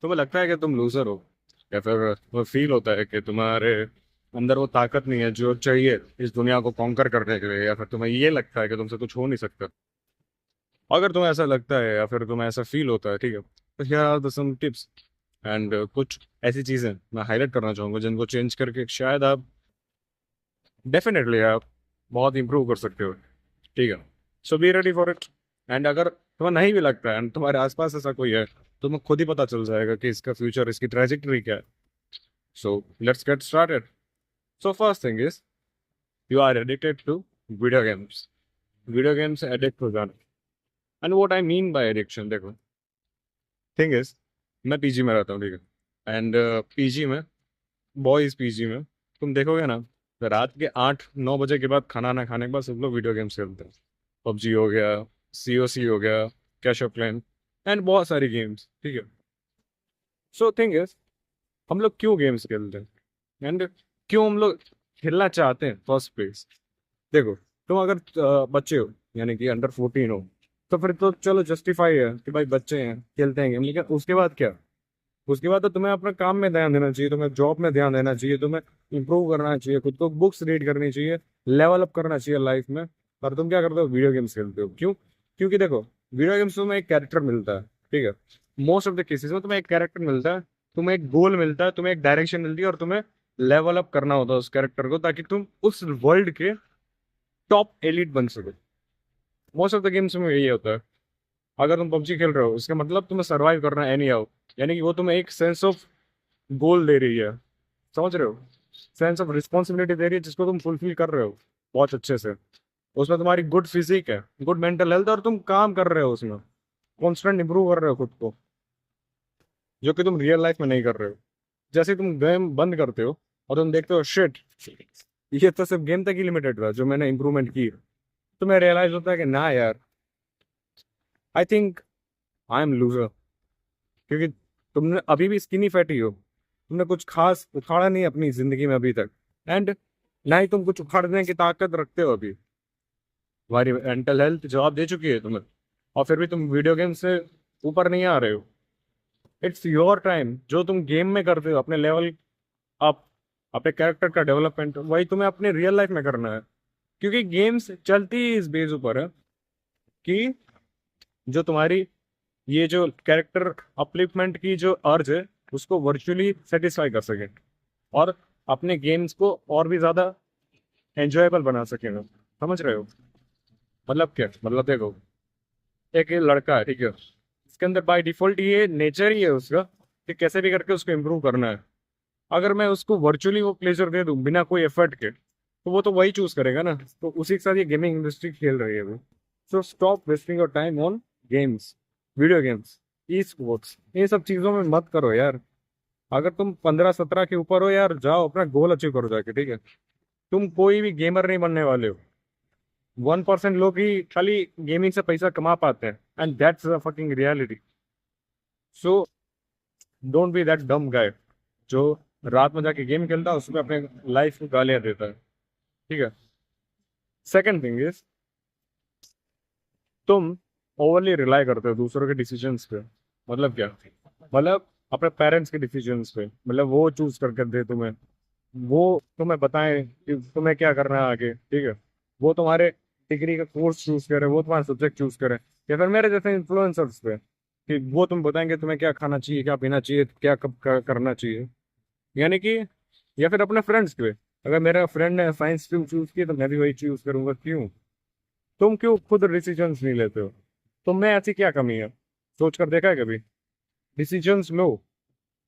तुम्हें लगता है कि तुम लूजर हो, या फिर वो फील होता है कि तुम्हारे अंदर वो ताकत नहीं है जो चाहिए इस दुनिया को कॉन्कर करने के लिए, या फिर तुम्हें ये लगता है कि तुमसे कुछ हो नहीं सकता। अगर तुम्हें ऐसा लगता है या फिर तुम्हें ऐसा फील होता है, ठीक है, तो here are the some tips and कुछ ऐसी चीजें मैं हाईलाइट करना चाहूंगा जिनको चेंज करके शायद आप डेफिनेटली आप बहुत इंप्रूव कर सकते हो। ठीक है, so be ready for it. And अगर तुम्हें नहीं भी लगता है एंड तुम्हारे आसपास ऐसा कोई है, तो तुम्हें खुद ही पता चल जाएगा कि इसका फ्यूचर, इसकी ट्रेजेक्टरी क्या है। So let's get started. So first thing is, you are addicted to video games. Video games addict हो जाना। And what I mean by addiction, देखो, थिंग इज, मैं पीजी में रहता हूँ, ठीक है, एंड पीजी में, बॉयज पीजी में, तुम देखोगे ना, तो रात के 8-9 बजे के बाद खाना ना खाने के बाद सब लोग वीडियो गेम्स खेलते हैं। पबजी हो गया, सीओसी हो गया, कैश ऑफ क्लैन, एंड बहुत सारी गेम्स, ठीक है। सो थिंग इज, हम लोग क्यों गेम्स खेलते हैं एंड क्यों हम लोग खेलना चाहते हैं फर्स्ट प्लेस। देखो, तुम अगर बच्चे हो, यानी कि अंडर 14 हो, तो फिर तो चलो जस्टिफाई है कि भाई बच्चे हैं खेलते हैं गेम, लेकिन उसके बाद क्या? उसके बाद तो तुम्हें अपने काम में ध्यान देना चाहिए, तुम्हें जॉब में ध्यान देना चाहिए, तुम्हें इंप्रूव करना चाहिए, खुद को बुक्स रीड करनी चाहिए, लेवल अप करना चाहिए लाइफ में। पर तुम क्या करते हो? वीडियो गेम्स खेलते हो। क्यों? क्योंकि देखो, वीडियो गेम्स में एक कैरेक्टर मिलता है, ठीक है, मोस्ट ऑफ द केसेस में तुम्हें एक कैरेक्टर मिलता है, तुम्हें एक गोल मिलता है, तुम्हें एक डायरेक्शन मिलती है, और तुम्हें लेवल अप करना होता है उस कैरेक्टर को, ताकि तुम उस वर्ल्ड के टॉप एलिट बन सको। मोस्ट ऑफ द गेम्स में यही होता है। अगर तुम पबजी खेल रहे हो, इसका मतलब तुम्हें सर्वाइव करना है एनी हाउ, यानी कि वो तुम्हें एक सेंस ऑफ गोल दे रही है, समझ रहे हो, सेंस ऑफ रिस्पॉन्सिबिलिटी दे रही है, जिसको तुम फुलफिल कर रहे हो बहुत अच्छे से। उसमें तुम्हारी गुड फिजिक है, गुड मेंटल हेल्थ, और तुम काम कर रहे हो उसमें, कॉन्स्टेंट इंप्रूव कर रहे हो खुद को, जो कि तुम रियल लाइफ में नहीं कर रहे हो। जैसे ही तुम गेम बंद करते हो और तुम देखते हो, शिट, ये तो सिर्फ गेम तक ही लिमिटेड था जो मैंने इंप्रूवमेंट की, तुम्हें रियलाइज होता है कि ना यार, I think I am loser. क्योंकि तुमने अभी भी स्किनी फैटी हो, तुमने कुछ खास उखाड़ा नहीं अपनी जिंदगी में अभी तक, एंड ना ही तुम कुछ उखाड़ने की ताकत रखते हो अभी। तुम्हारी मेंटल हेल्थ जवाब दे चुकी है तुम्हें, और फिर भी तुम वीडियो गेम से ऊपर नहीं आ रहे हो। It's your time. जो तुम गेम में करते हो अपने लेवल अप, अपने कैरेक्टर का डेवलपमेंट, वही तुम्हें अपने रियल लाइफ में करना है। क्योंकि गेम्स चलती ही इस बेस ऊपर है कि जो तुम्हारी ये जो कैरेक्टर अपलिफ्टमेंट की जो अर्ज है, उसको वर्चुअली सेटिस्फाई कर सके, और अपने गेम्स को और भी ज्यादा एंजॉयबल बना सके। समझ रहे हो? मतलब क्या मतलब, देखो, एक ये लड़का है, ठीक है, इसके अंदर बाय डिफॉल्ट ये नेचर ही है उसका कि कैसे भी करके उसको इम्प्रूव करना है। अगर मैं उसको वर्चुअली वो प्लेजर दे दूं बिना कोई एफर्ट के, तो वो तो वही चूज करेगा ना। तो उसी के साथ ये गेमिंग इंडस्ट्री खेल रही है वो। So stop wasting your time on games, video games, e sports, ये सब चीजों में मत करो यार। अगर तुम 15-17 के ऊपर हो यार, जाओ अपना गोल अचीव करो जाके, ठीक है। तुम कोई भी गेमर नहीं बनने वाले हो। 1% लोग ही खाली गेमिंग से पैसा कमा पाते हैं, and that's the fucking reality. So don't be that dumb guy जो रात में जाके गेम खेलता है, उसमें अपने लाइफ को गालियां देता है, ठीक है। सेकंड थिंग इज, तुम ओवरली रिलाई करते हो दूसरों के डिसीजंस पे। मतलब क्या? मतलब अपने पेरेंट्स के डिसीजंस पे, मतलब वो चूज करके दे तुम्हें, वो तुम्हें बताएं कि तुम्हें क्या करना है आगे, ठीक है। वो तुम्हारे डिग्री का कोर्स चूज करे, वो तुम्हारा सब्जेक्ट चूज करे, या फिर मेरे जैसे इन्फ्लुएंसर्स पे कि वो तुम बताएंगे तुम्हें क्या खाना चाहिए, क्या पीना चाहिए, क्या कब करना चाहिए, यानी कि, या फिर अपने फ्रेंड्स पे, अगर मेरा फ्रेंड ने साइंस स्ट्रीम चूज की तो मैं भी वही चूज करूंगा। क्यों? तुम क्यों खुद डिसीजंस नहीं लेते हो? तुम में ऐसी क्या कमी है? सोच कर देखा है कभी? डिसीजंस लो,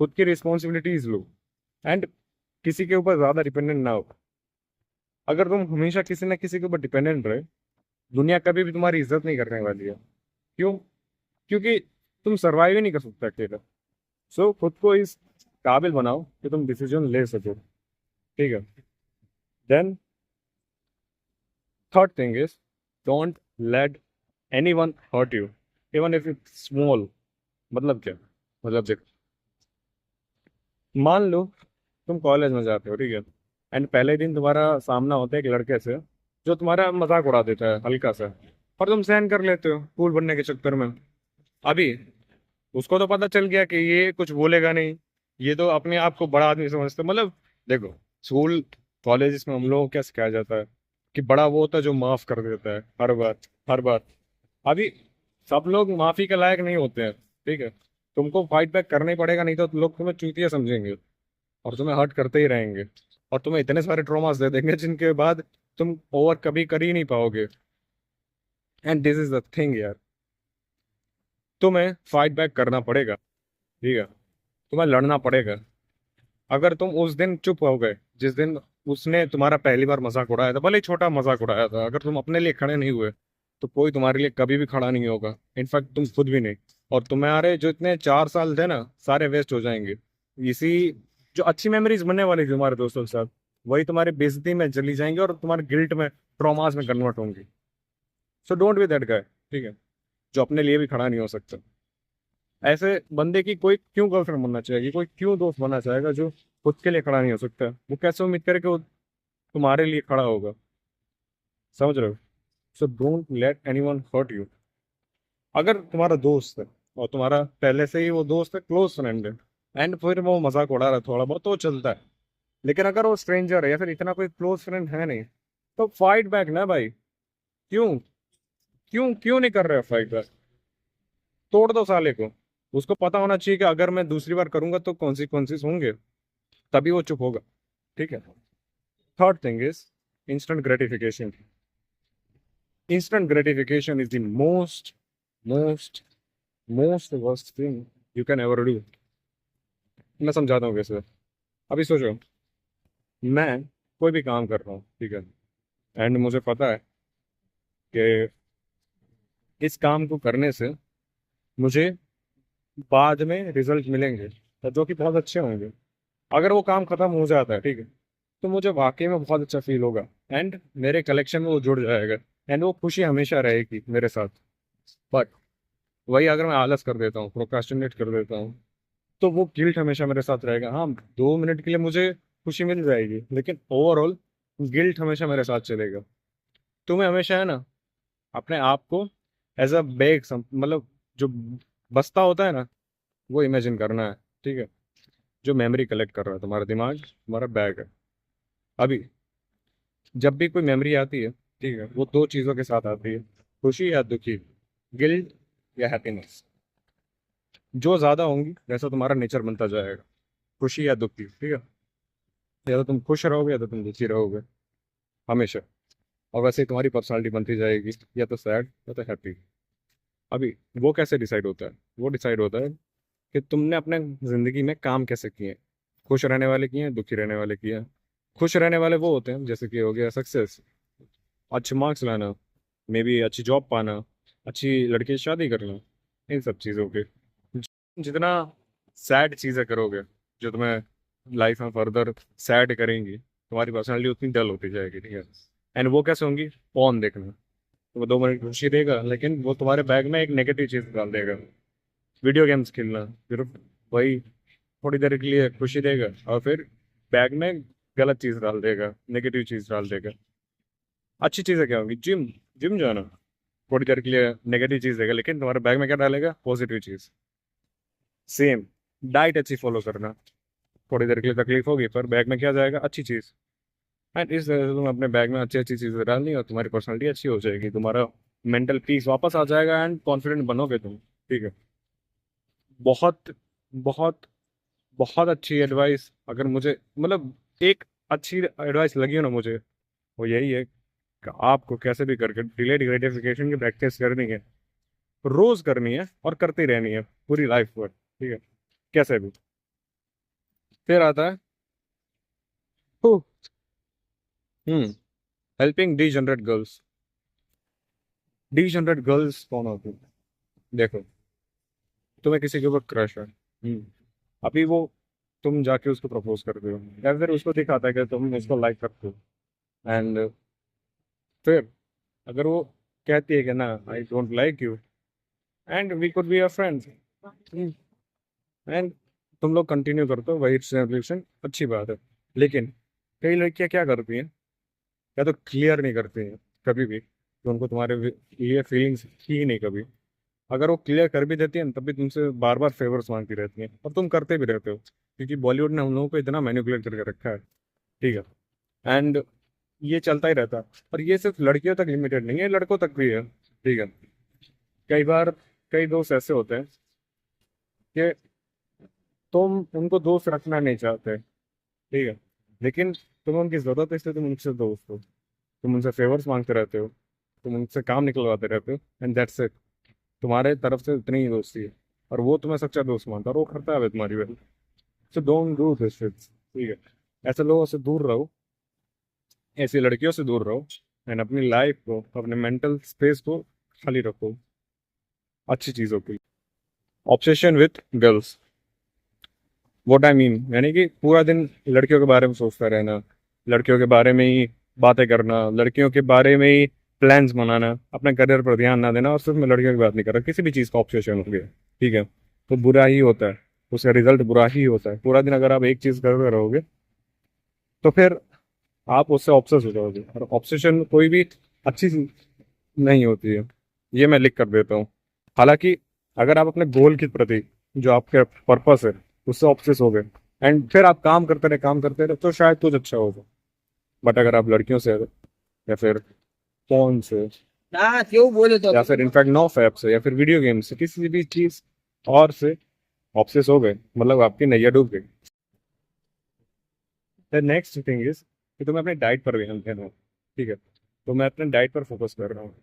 खुद की रिस्पॉन्सिबिलिटीज लो, एंड किसी के ऊपर ज्यादा डिपेंडेंट ना हो। अगर तुम हमेशा किसी ना किसी के ऊपर डिपेंडेंट रहे, दुनिया कभी भी तुम्हारी इज्जत नहीं करने वाली है। क्यों? क्योंकि तुम सर्वाइव ही नहीं कर सकते अकेले। सो खुद को इस काबिल बनाओ कि तुम डिसीजन ले सको, ठीक है। Then third thing is, don't let anyone hurt you, even if it's small. मतलब क्या? मतलब देखो, मान लो तुम कॉलेज में जाते हो, ठीक है, एंड पहले दिन तुम्हारा सामना होता है एक लड़के से जो तुम्हारा मजाक उड़ा देता है हल्का सा, और तुम सहन कर लेते हो कूल बनने के चक्कर में। अभी उसको तो पता चल गया कि ये कुछ बोलेगा नहीं, ये तो अपने आप को बड़ा आदमी समझता है। मतलब देखो, स्कूल कॉलेज में हम लोगों को क्या सिखाया जाता है कि बड़ा वो होता है जो माफ कर देता है हर बार, हर बार। अभी सब लोग माफी के लायक नहीं होते हैं, ठीक है। तुमको फाइट बैक करना ही पड़ेगा, नहीं तो लोग तुम्हें चूतिया समझेंगे और तुम्हें हर्ट करते ही रहेंगे, और तुम्हें इतने सारे ट्रॉमास दे देंगे जिनके बाद तुम ओवर कभी कर ही नहीं पाओगे। And this is the thing यार, तुम्हें फाइट बैक करना पड़ेगा, ठीक है। तुम्हें लड़ना पड़ेगा। अगर तुम उस दिन चुप हो गए जिस दिन उसने तुम्हारा पहली बार मजाक उड़ाया था, भले ही छोटा मजाक उड़ाया था, अगर तुम अपने लिए खड़े नहीं हुए तो कोई तुम्हारे लिए कभी भी खड़ा नहीं होगा, इनफैक्ट तुम खुद भी नहीं। और तुम्हारे जो इतने 4 साल थे ना, सारे वेस्ट हो जाएंगे। इसी जो अच्छी मेमोरीज बनने वाली थी तुम्हारे दोस्तों के साथ, वही तुम्हारी बेइज्जती में चली जाएंगी और तुम्हारे गिल्ट में, ट्रॉमास में कन्वर्ट होंगी। सो डोंट बी दैट गाय, ठीक है, जो अपने लिए भी खड़ा नहीं हो सकता। ऐसे बंदे की कोई क्यों गर्लफ्रेंड बनना चाहेगी, कोई क्यों दोस्त बनना चाहेगा जो खुद के लिए खड़ा नहीं हो सकता? वो कैसे उम्मीद करे कि वो तुम्हारे लिए खड़ा होगा? समझ रहे हो? So don't let anyone hurt you. अगर तुम्हारा दोस्त है और तुम्हारा पहले से ही वो दोस्त है, क्लोज फ्रेंड है, एंड फिर वो मजाक उड़ा रहा है थोड़ा बहुत, तो चलता है। लेकिन अगर वो स्ट्रेंजर है या फिर इतना कोई क्लोज फ्रेंड है नहीं, तो फाइट बैक ना भाई। क्यों? क्यों क्यों नहीं कर रहे हो फाइट बैक? तोड़ दो साले को। उसको पता होना चाहिए कि अगर मैं दूसरी बार करूंगा तो कॉन्सिक्वेंसेस होंगे, तभी वो चुप होगा, ठीक है। Third thing is instant gratification. Instant gratification is the most most worst thing you can ever do. मैं समझाता हूँ कैसे। अभी सोचो, मैं कोई भी काम कर रहा हूँ, ठीक है, एंड मुझे पता है कि इस काम को करने से मुझे बाद में रिजल्ट मिलेंगे तो जो कि बहुत अच्छे होंगे। अगर वो काम खत्म हो जाता है, ठीक है, तो मुझे वाकई में बहुत अच्छा फील होगा, एंड मेरे कलेक्शन में वो जुड़ जाएगा, एंड वो खुशी हमेशा रहेगी मेरे साथ। बट वही अगर मैं आलस कर देता हूँ, प्रोक्रास्टिनेट कर देता हूँ, तो वो गिल्ट हमेशा मेरे साथ रहेगा। हाँ, 2 मिनट के लिए मुझे खुशी मिल जाएगी, लेकिन ओवरऑल गिल्ट हमेशा मेरे साथ चलेगा। तुम्हें हमेशा है ना, अपने आप को एज अ बैग, मतलब जो बस्ता होता है ना, वो इमेजिन करना है, ठीक है, जो मेमोरी कलेक्ट कर रहा है तुम्हारा दिमाग, तुम्हारा बैग है। अभी जब भी कोई मेमोरी आती है, ठीक है, वो दो चीज़ों के साथ आती है, खुशी या दुखी, गिल्ट या हैप्पीनेस। जो ज़्यादा होंगी वैसा तुम्हारा नेचर बनता जाएगा, खुशी या दुखी, ठीक है। या तो तुम खुश रहोगे या तो तुम दुखी रहोगे, हमेशा। और वैसे ही तुम्हारी पर्सनालिटी बनती जाएगी, या तो सैड या तो हैप्पी। अभी वो कैसे डिसाइड होता है? वो डिसाइड होता है कि तुमने अपने ज़िंदगी में काम कैसे किए हैं। खुश रहने वाले किए हैं, दुखी रहने वाले किए हैं। खुश रहने वाले वो होते हैं जैसे कि हो गया सक्सेस, अच्छे मार्क्स लाना, मे बी अच्छी जॉब पाना, अच्छी लड़की से शादी करना, इन सब चीज़ों के। जितना सैड चीज़ें करोगे, जो तुम्हें लाइफ में फर्दर सैड करेंगी, तुम्हारी पर्सनैलिटी उतनी डल होती जाएगी, ठीक है। एंड वो कैसे होंगी? फोन देखना। तो वो 2 मिनट खुशी देगा, लेकिन वो तुम्हारे बैग में एक नेगेटिव चीज़ डाल देगा। वीडियो गेम्स खेलना, फिर वही थोड़ी देर के लिए खुशी देगा, और फिर बैग में गलत चीज़ डाल देगा, नेगेटिव चीज़ डाल देगा। अच्छी चीज़ें क्या होंगी? जिम। जिम जाना थोड़ी देर के लिए नेगेटिव चीज़ देगा, लेकिन तुम्हारे बैग में क्या डालेगा? पॉजिटिव चीज़। सेम, डाइट अच्छी फॉलो करना, थोड़ी देर के लिए तकलीफ होगी पर बैग में क्या जाएगा? अच्छी चीज़। एंड इस तरह से तुम अपने बैग में अच्छी अच्छी चीज़ें डालनी, और तुम्हारी पर्सनैलिटी अच्छी हो जाएगी, तुम्हारा मेंटल पीस वापस आ जाएगा, एंड कॉन्फिडेंट बनोगे तुम, ठीक है। बहुत बहुत बहुत अच्छी एडवाइस अगर मुझे, मतलब एक अच्छी एडवाइस लगी हो ना मुझे, वो यही है कि आपको कैसे भी करके डिलेड ग्रेटिफिकेशन की प्रैक्टिस करनी है, रोज करनी है और करती रहनी है पूरी लाइफ पर, ठीक है, कैसे भी। फिर आता है helping D generate girls. D generate girls कौन होती है? देखो, तुम्हें किसी के ऊपर क्रश है, अभी वो, तुम जाके उसको प्रपोज करते हो, या फिर उसको दिखाता है कि तुम उसको लाइक करते हो, एंड फिर अगर वो कहती है कि ना, I don't like you and we could be a friends, and तुम लोग कंटिन्यू करते हो वही रिलेशन, अच्छी बात है। लेकिन कई लड़कियां क्या करती हैं, या तो क्लियर नहीं करती हैं कभी भी कि उनको तुम्हारे लिए फीलिंग्स थी ही नहीं कभी। अगर वो क्लियर कर भी देती है ना, तब भी तुमसे बार बार फेवर्स मांगती रहती है, और तुम करते भी रहते हो, क्योंकि बॉलीवुड ने हम लोगों को इतना मैनिपुलेट करके रखा है। ठीक है। एंड ये चलता ही रहता है। और ये सिर्फ लड़कियों तक लिमिटेड नहीं है, लड़कों तक भी है। ठीक है। कई बार कई दोस्त ऐसे होते हैं कि तुम उनको दोस्त रखना नहीं चाहते। ठीक है। लेकिन तुम्हें उनकी जरूरत है, इसलिए तुम उनसे दोस्त हो। तुम उनसे फेवर्स मांगते रहते हो, तुम उनसे काम निकलवाते रहते हो, एंड दैट्स इट। तुम्हारे तरफ से इतनी ही दोस्ती है, और वो तुम्हें सच्चा दोस्त मानता है, और वो करता है तुम्हारी वजह। So don't do this shit. ठीक है। ऐसे लोगों से दूर रहो, ऐसी लड़कियों से दूर रहो, एंड अपनी लाइफ को, अपने मेंटल स्पेस को खाली रखो अच्छी चीज़ों के लिए। Obsession with girls, what I mean, यानी कि पूरा दिन लड़कियों के बारे में सोचता रहना, लड़कियों के बारे में ही बातें करना, लड़कियों के बारे में ही प्लान्स बनाना, अपने करियर पर ध्यान ना देना। और सिर्फ मैं लड़कियों की बात नहीं कर रहा, किसी भी चीज़ का ऑब्सेशन हो गया, ठीक है, तो बुरा ही होता है, उसका रिजल्ट बुरा ही होता है। पूरा दिन अगर आप एक चीज़ करते रहोगे, तो फिर आप उससे ऑब्सेस हो जाओगे, और ऑब्सेशन कोई भी अच्छी चीज नहीं होती है। ये मैं लिख कर देता हूँ। हालांकि अगर आप अपने गोल के प्रति, जो आपके पर्पस है, उससे ऑब्सेस हो गए, एंड फिर आप काम करते रहे, तो शायद कुछ अच्छा होगा। बट अगर आप लड़कियों से, या फिर फोन से, ना क्यों बोले तो या फिर इनफैक्ट नौ ऐप से, या फिर वीडियो गेम से, किसी भी चीज और से ऑब्सेस हो गए, मतलब आपकी नैया डूब गई। द नेक्स्ट थिंग इज कि तुम्हें अपने डाइट पर ध्यान देना है। ठीक है। तो मैं अपने डाइट पर फोकस कर रहा हूँ,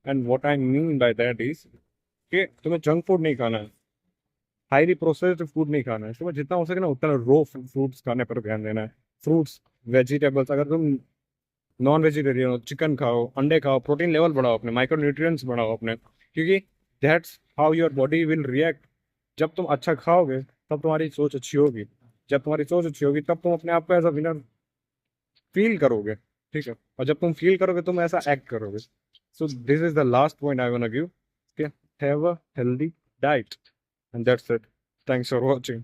and what I mean by that is कि तुम्हें जंक फूड नहीं खाना है, हाईली प्रोसेस्ड फूड नहीं खाना है, तुम्हें जितना हो सके ना उतना रो फ्रूट्स खाने पर ध्यान देना है। फ्रूट्स, वेजिटेबल्स, अगर तुम नॉन वेजिटेरियन हो, चिकन खाओ, अंडे खाओ, प्रोटीन लेवल बढ़ाओ अपने, माइक्रो न्यूट्रिएंट्स बढ़ाओ अपने, क्योंकि that's how your body will react. जब तुम अच्छा खाओगे, तब तुम्हारी सोच अच्छी होगी। जब तुम्हारी सोच अच्छी होगी, तब तुम अपने आप को एज अ विनर फील करोगे। ठीक है। और जब तुम फील करोगे, तुम ऐसा एक्ट करोगे। So this is the last point I want to give, have a healthy diet, and that's it. Thanks for watching.